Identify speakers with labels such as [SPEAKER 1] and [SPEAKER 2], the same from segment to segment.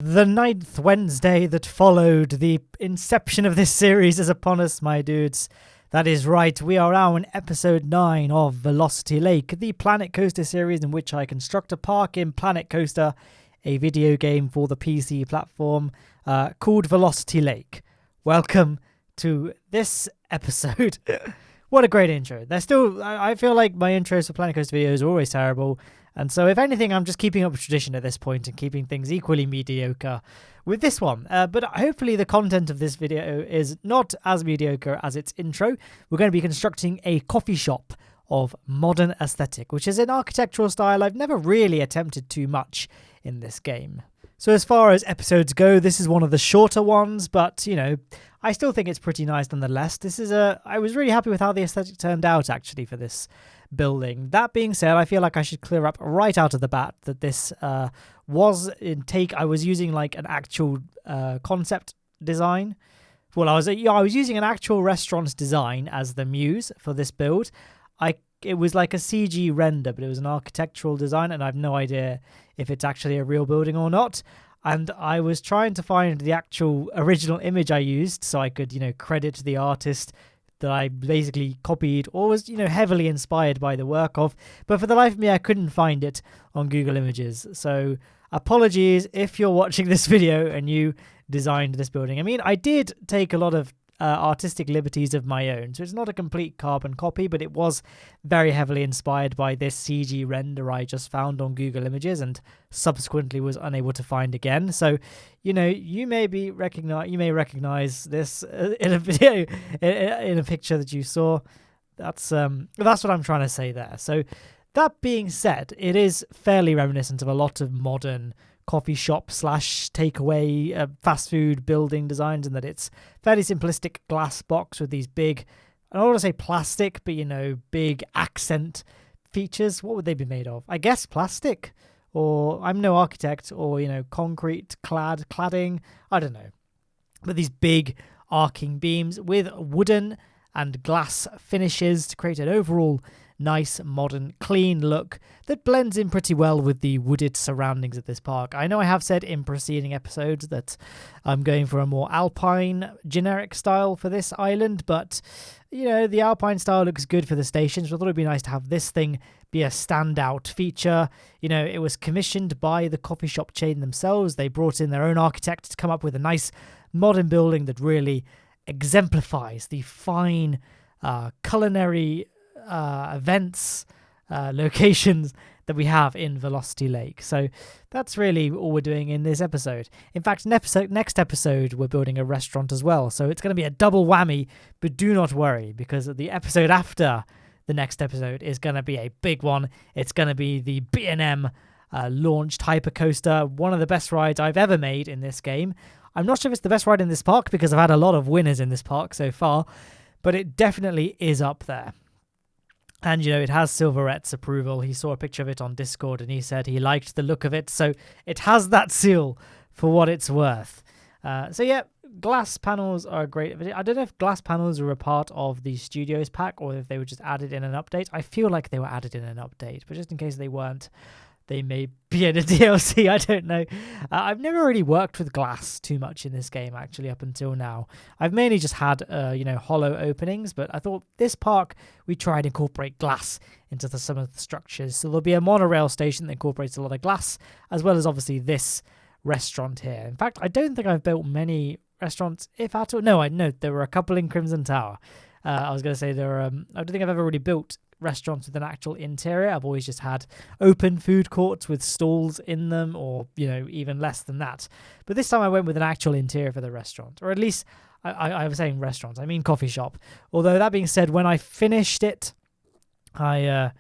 [SPEAKER 1] The 9th Wednesday that followed the inception of this series is upon us, my dudes. That is right, we are now in episode 9 of Velocity Lake, the Planet Coaster series in which I construct a park in Planet Coaster, a video game for the PC platform called Velocity Lake. Welcome to this episode. What a great intro. I feel like my intros for Planet Coaster videos are always terrible. And so if anything, I'm just keeping up a tradition at this point and keeping things equally mediocre with this one. But hopefully the content of this video is not as mediocre as its intro. We're going to be constructing a coffee shop of modern aesthetic, which is an architectural style I've never really attempted too much in this game. So as far as episodes go, this is one of the shorter ones, but, you know, I still think it's pretty nice nonetheless. I was really happy with how the aesthetic turned out, actually, for this building. That being said, I feel like I should clear up right out of the bat that this I was using like an actual concept design. Well, I was using an actual restaurant's design as the muse for this build. It was like a CG render, but it was an architectural design, and I have no idea if it's actually a real building or not. And I was trying to find the actual original image I used so I could, credit the artist that I basically copied or was, heavily inspired by the work of. But for the life of me, I couldn't find it on Google Images. So apologies if you're watching this video and you designed this building. I mean, I did take a lot of artistic liberties of my own, so it's not a complete carbon copy, but it was very heavily inspired by this CG render I just found on Google Images and subsequently was unable to find again. So, you may recognize this in a video, in a picture that you saw. That's what I'm trying to say there. So, that being said, it is fairly reminiscent of a lot of modern coffee shop / takeaway fast food building designs, in that it's fairly simplistic glass box with these big, I don't want to say plastic, but big accent features. What would they be made of? I guess plastic, or I'm no architect, or concrete cladding, I don't know. But these big arcing beams with wooden and glass finishes to create an overall nice, modern, clean look that blends in pretty well with the wooded surroundings of this park. I know I have said in preceding episodes that I'm going for a more alpine generic style for this island, but the alpine style looks good for the stations, so I thought it'd be nice to have this thing be a standout feature. It was commissioned by the coffee shop chain themselves. They brought in their own architect to come up with a nice modern building that really exemplifies the fine culinary events, locations that we have in Velocity Lake. So that's really all we're doing in this episode. In fact, next episode, we're building a restaurant as well. So it's going to be a double whammy, but do not worry, because the episode after the next episode is going to be a big one. It's going to be the B&M launched hypercoaster, one of the best rides I've ever made in this game. I'm not sure if it's the best ride in this park, because I've had a lot of winners in this park so far, but it definitely is up there. And, it has Silverette's approval. He saw a picture of it on Discord and he said he liked the look of it. So it has that seal for what it's worth. Glass panels are great. I don't know if glass panels are a part of the Studios pack or if they were just added in an update. I feel like they were added in an update, but just in case they weren't, they may be in a DLC, I don't know. I've never really worked with glass too much in this game, actually, up until now. I've mainly just had, hollow openings, but I thought this park, we try and incorporate glass into some of the structures. So there'll be a monorail station that incorporates a lot of glass, as well as, obviously, this restaurant here. In fact, I don't think I've built many restaurants, if at all. No, I know there were a couple in Crimson Tower. I was going to say I don't think I've ever really built restaurants with an actual interior. I've always just had open food courts with stalls in them, or even less than that. But this time I went with an actual interior for the restaurant, or at least I was saying restaurants, I mean coffee shop. Although that being said, when I finished it, I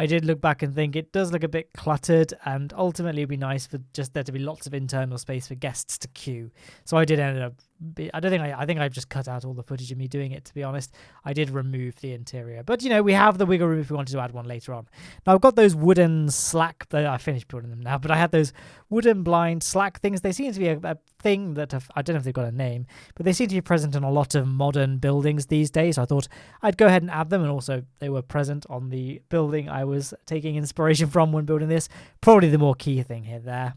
[SPEAKER 1] did look back and think it does look a bit cluttered, and ultimately it'd be nice for just there to be lots of internal space for guests to queue. So I did end up, I think I've just cut out all the footage of me doing it, to be honest. I did remove the interior, but we have the wiggle room if we wanted to add one later on. Now I've got those wooden slack, I finished building them now, but I had those wooden blind slack things. They seem to be a thing that I don't know if they've got a name, but they seem to be present in a lot of modern buildings these days. So I thought I'd go ahead and add them, and also they were present on the building I was taking inspiration from when building this. Probably the more key thing here there.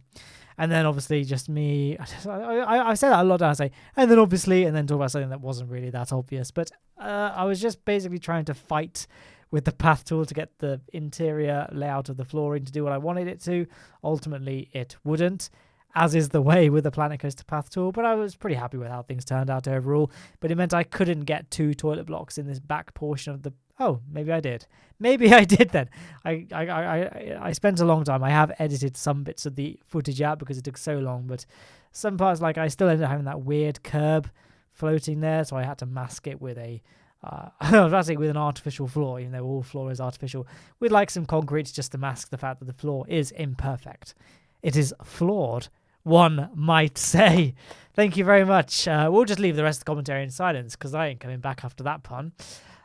[SPEAKER 1] And then obviously just me, I say that a lot, I say, and then obviously, and then talk about something that wasn't really that obvious. But I was just basically trying to fight with the path tool to get the interior layout of the flooring to do what I wanted it to. Ultimately, it wouldn't, as is the way with the Planet Coaster path tool, but I was pretty happy with how things turned out overall. But it meant I couldn't get 2 toilet blocks in this back portion of the... Oh, maybe I did. Maybe I did then. I spent a long time. I have edited some bits of the footage out because it took so long, but some parts, like, I still ended up having that weird curb floating there, so I had to mask it with a... I was about to say with an artificial floor, even though all floor is artificial, with like some concrete just to mask the fact that the floor is imperfect. It is flawed, one might say. Thank you very much. We'll just leave the rest of the commentary in silence because I ain't coming back after that pun.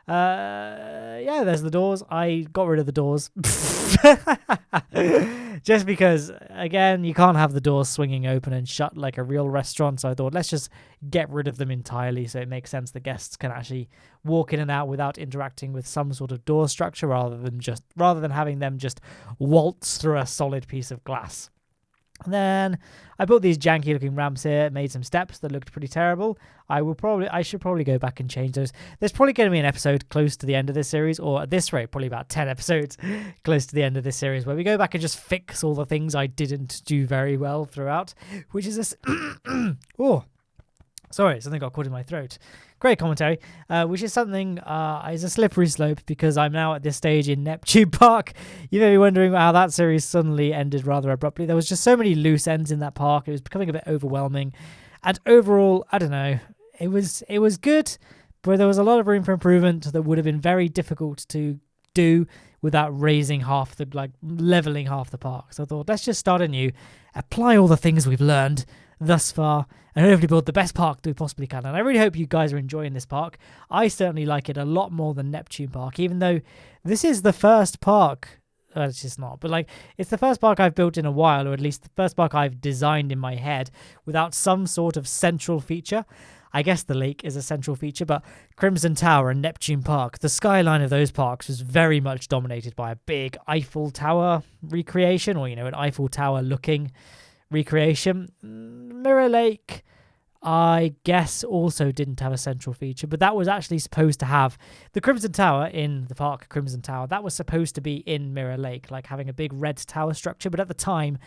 [SPEAKER 1] Yeah, there's the doors. I got rid of the doors. Just because, again, you can't have the doors swinging open and shut like a real restaurant. So I thought, let's just get rid of them entirely so it makes sense the guests can actually walk in and out without interacting with some sort of door structure rather than having them just waltz through a solid piece of glass. And then I built these janky looking ramps here, made some steps that looked pretty terrible. I should probably go back and change those. There's probably going to be an episode close to the end of this series, or at this rate, probably about 10 episodes close to the end of this series, where we go back and just fix all the things I didn't do very well throughout, which is this... Oh, sorry, something got caught in my throat. Great commentary, which is something is a slippery slope because I'm now at this stage in Neptune Park. You may be wondering how that series suddenly ended rather abruptly. There was just so many loose ends in that park. It was becoming a bit overwhelming. And overall, I don't know, it was good, but there was a lot of room for improvement that would have been very difficult to do without leveling half the park. So I thought, let's just start anew, apply all the things we've learned thus far, and hopefully build the best park that we possibly can. And I really hope you guys are enjoying this park. I certainly like it a lot more than Neptune Park, even though this is the first park, it's just not, but like it's the first park I've built in a while, or at least the first park I've designed in my head without some sort of central feature. I guess the lake is a central feature, but Crimson Tower and Neptune Park, the skyline of those parks was very much dominated by a big Eiffel Tower recreation, or, an Eiffel Tower looking recreation. Mirror Lake, I guess, also didn't have a central feature, but that was actually supposed to have the Crimson Tower in the park. Crimson Tower, that was supposed to be in Mirror Lake, like having a big red tower structure. But at the time,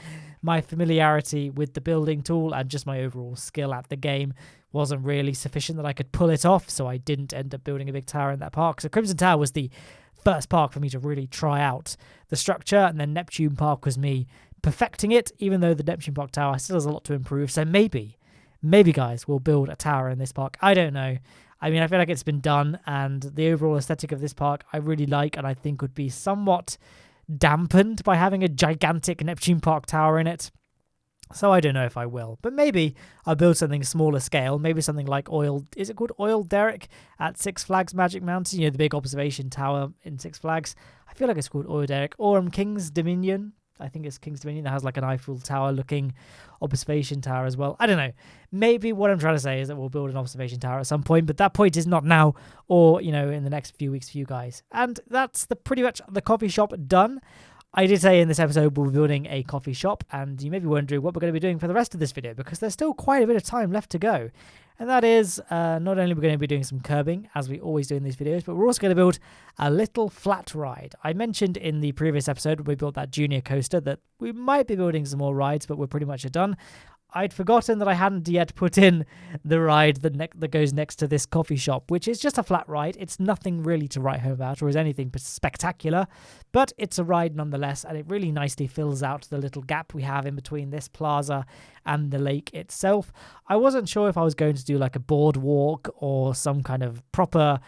[SPEAKER 1] my familiarity with the building tool and just my overall skill at the game wasn't really sufficient that I could pull it off, so I didn't end up building a big tower in that park. So Crimson Tower was the first park for me to really try out the structure, and then Neptune Park was me perfecting it, even though the Neptune Park Tower still has a lot to improve. So maybe guys will build a tower in this park. I don't know. I mean, I feel like it's been done, and the overall aesthetic of this park I really like, and I think would be somewhat dampened by having a gigantic Neptune Park Tower in it. So I don't know if I will, but maybe I'll build something smaller scale, maybe something like is it called Oil Derrick at Six Flags Magic Mountain, the big observation tower in Six Flags. I feel like it's called Oil Derrick, or King's Dominion. I think it's King's Dominion that has like an Eiffel Tower looking observation tower as well. I don't know. Maybe what I'm trying to say is that we'll build an observation tower at some point, but that point is not now or, in the next few weeks for you guys. And that's pretty much the coffee shop done. I did say in this episode we'll be building a coffee shop, and you may be wondering what we're going to be doing for the rest of this video because there's still quite a bit of time left to go. And that is, not only we're going to be doing some curbing, as we always do in these videos, but we're also going to build a little flat ride. I mentioned in the previous episode when we built that junior coaster that we might be building some more rides, but we're pretty much done. I'd forgotten that I hadn't yet put in the ride that goes next to this coffee shop, which is just a flat ride. It's nothing really to write home about or is anything spectacular, but it's a ride nonetheless, and it really nicely fills out the little gap we have in between this plaza and the lake itself. I wasn't sure if I was going to do like a boardwalk or some kind of proper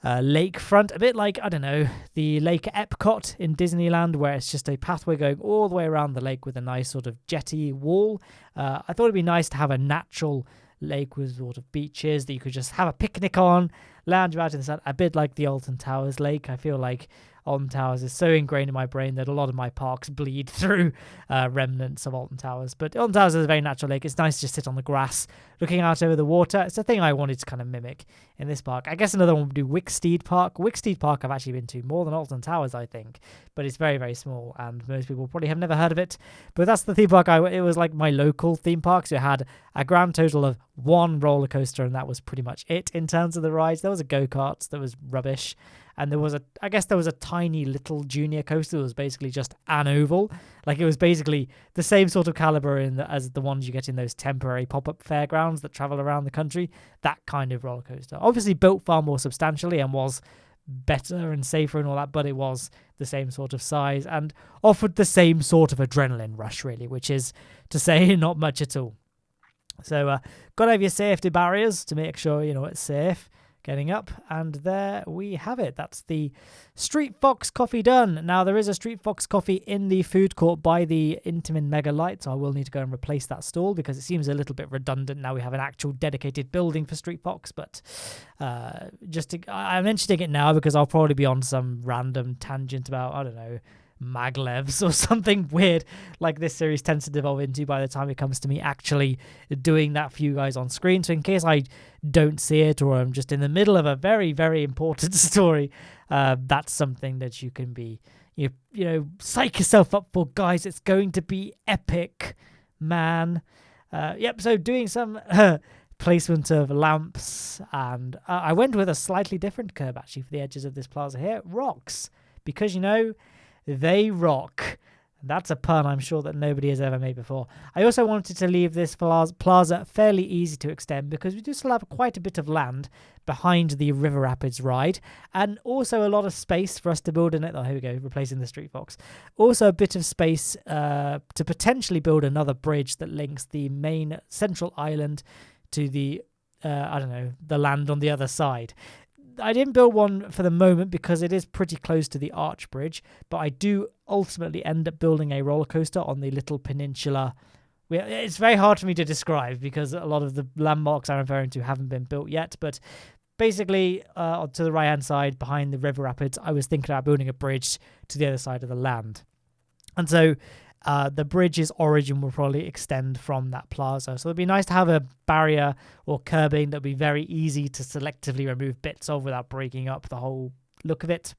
[SPEAKER 1] lakefront, a bit like, I don't know, the Lake Epcot in Disneyland, where it's just a pathway going all the way around the lake with a nice sort of jetty wall. I thought it'd be nice to have a natural lake with sort of beaches that you could just have a picnic on, lounge about in the sun, a bit like the Alton Towers lake. I feel like Alton Towers is so ingrained in my brain that a lot of my parks bleed through remnants of Alton Towers. But Alton Towers is a very natural lake. It's nice to just sit on the grass looking out over the water. It's a thing I wanted to kind of mimic in this park. I guess another one would be Wicksteed Park. Wicksteed Park I've actually been to more than Alton Towers, I think, but it's very, very small and most people probably have never heard of it. But that's the theme park. It was like my local theme park, so it had a grand total of one roller coaster, and that was pretty much it in terms of the rides. There was a go-kart that was rubbish, and there was a tiny little junior coaster that was basically just an oval. Like, it was basically the same sort of caliber as the ones you get in those temporary pop-up fairgrounds that travel around the country. That kind of roller coaster, obviously built far more substantially and was better and safer and all that, but it was the same sort of size and offered the same sort of adrenaline rush, really, which is to say not much at all. So gotta have your safety barriers to make sure it's safe getting up, and there we have it. That's the Street Fox coffee done. Now, there is a Street Fox coffee in the food court by the Intamin Mega Light, so I will need to go and replace that stall because it seems a little bit redundant now we have an actual dedicated building for Street Fox. But I'm mentioning it now because I'll probably be on some random tangent about, I don't know, maglevs or something weird like this series tends to devolve into by the time it comes to me actually doing that for you guys on screen. So in case I don't see it or I'm just in the middle of a very, very important story, that's something that you can be psych yourself up for, guys. It's going to be epic, man. So doing some placement of lamps, and I went with a slightly different curve actually for the edges of this plaza here. Rocks, because they rock. That's a pun I'm sure that nobody has ever made before. I also wanted to leave this plaza fairly easy to extend because we do still have quite a bit of land behind the River Rapids ride, and also a lot of space for us to build in it. Oh, here we go, replacing the Street Fox. Also a bit of space to potentially build another bridge that links the main central island to the the land on the other side. I didn't build one for the moment because it is pretty close to the arch bridge, but I do ultimately end up building a roller coaster on the little peninsula. It's very hard for me to describe because a lot of the landmarks I'm referring to haven't been built yet, but basically to the right hand side behind the River Rapids, I was thinking about building a bridge to the other side of the land. And so the bridge's origin will probably extend from that plaza. So it'd be nice to have a barrier or curbing that would be very easy to selectively remove bits of without breaking up the whole look of it.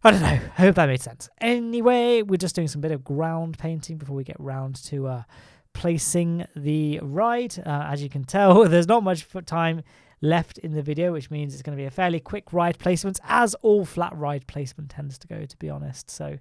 [SPEAKER 1] I don't know. I hope that made sense. Anyway, we're just doing some bit of ground painting before we get round to placing the ride. As you can tell, there's not much time left in the video, which means it's going to be a fairly quick ride placement, as all flat ride placement tends to go, to be honest. So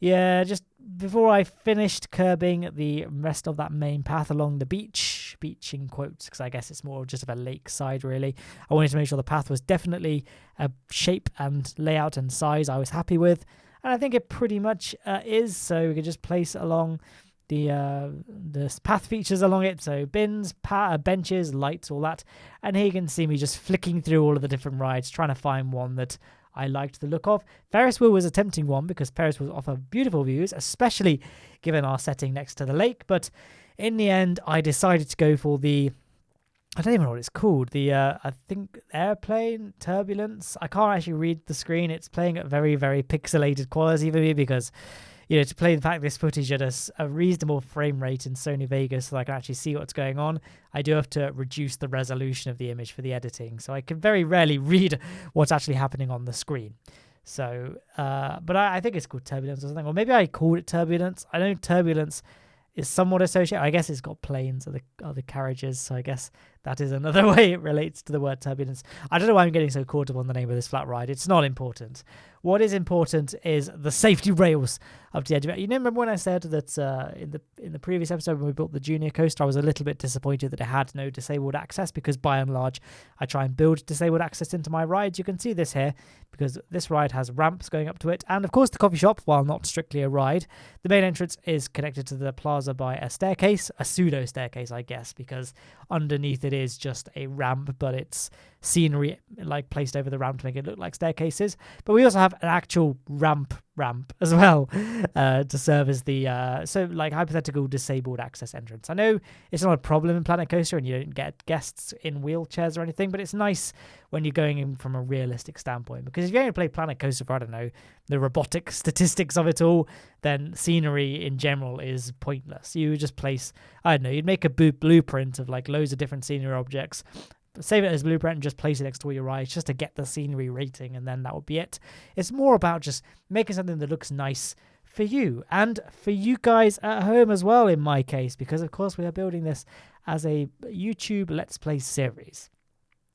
[SPEAKER 1] yeah, just before I finished curbing the rest of that main path along the beach in quotes, because I guess it's more just of a lakeside really, I wanted to make sure the path was definitely a shape and layout and size I was happy with, and I think it pretty much is. So we can just place along the path features along it, so bins, benches, lights, all that. And here you can see me just flicking through all of the different rides, trying to find one that I liked the look of. Ferris wheel was a tempting one because Ferris wheels offer beautiful views, especially given our setting next to the lake. But in the end, I decided to go for I don't even know what it's called. I think airplane turbulence. I can't actually read the screen. It's playing at very, very pixelated quality for me because to play back this footage at a reasonable frame rate in Sony Vegas so I can actually see what's going on, I do have to reduce the resolution of the image for the editing. So I can very rarely read what's actually happening on the screen. So, but I think it's called turbulence or something. Or maybe I called it turbulence. I know turbulence is somewhat associated. I guess it's got planes or the other carriages. So I guess that is another way it relates to the word turbulence. I don't know why I'm getting so caught up on the name of this flat ride. It's not important. What is important is the safety rails up to the edge of it. Remember when I said that in the previous episode when we built the junior coaster, I was a little bit disappointed that it had no disabled access because by and large I try and build disabled access into my rides. You can see this here because this ride has ramps going up to it, and of course the coffee shop, while not strictly a ride, the main entrance is connected to the plaza by a staircase, a pseudo staircase I guess, because underneath it is just a ramp, but it's scenery like placed over the ramp to make it look like staircases. But we also have an actual ramp as well to serve as the hypothetical disabled access entrance. I know it's not a problem in Planet Coaster and you don't get guests in wheelchairs or anything, but it's nice when you're going in from a realistic standpoint, because if you only play Planet Coaster for, I don't know, the robotic statistics of it all, then scenery in general is pointless. You would just place, I don't know, you'd make a blueprint of like loads of different scenery objects, save it as blueprint and just place it next to where you rides just to get the scenery rating, and then that would be it. It's more about just making something that looks nice for you and for you guys at home as well, in my case, because of course we are building this as a YouTube Let's Play series.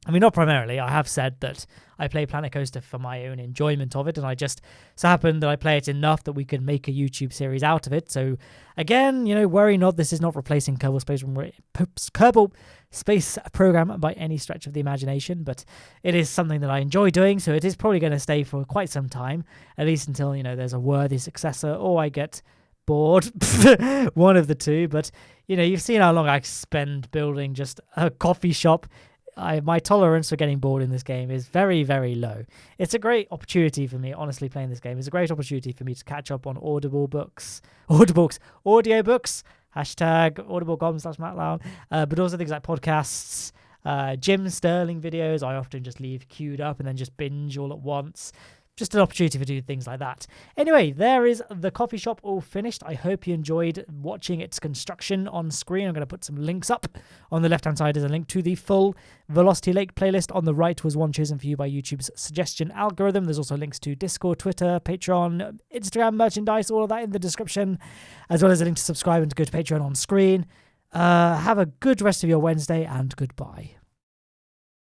[SPEAKER 1] I mean, not primarily. I have said that I play Planet Coaster for my own enjoyment of it, and I just so happened that I play it enough that we could make a YouTube series out of it. So, again, worry not, this is not replacing Kerbal Space Program by any stretch of the imagination, but it is something that I enjoy doing, so it is probably going to stay for quite some time, at least until, there's a worthy successor, or I get bored, one of the two. But, you've seen how long I spend building just a coffee shop. My tolerance for getting bored in this game is very, very low. It's a great opportunity for me, honestly, playing this game. It's a great opportunity for me to catch up on audiobooks, #audible.com/MattLown, but also things like podcasts, Jim Sterling videos. I often just leave queued up and then just binge all at once. Just an opportunity for doing things like that. Anyway, there is the coffee shop all finished. I hope you enjoyed watching its construction on screen. I'm going to put some links up. On the left-hand side is a link to the full Velocity Lake playlist. On the right was one chosen for you by YouTube's suggestion algorithm. There's also links to Discord, Twitter, Patreon, Instagram, merchandise, all of that in the description, as well as a link to subscribe and to go to Patreon on screen. Have a good rest of your Wednesday, and goodbye.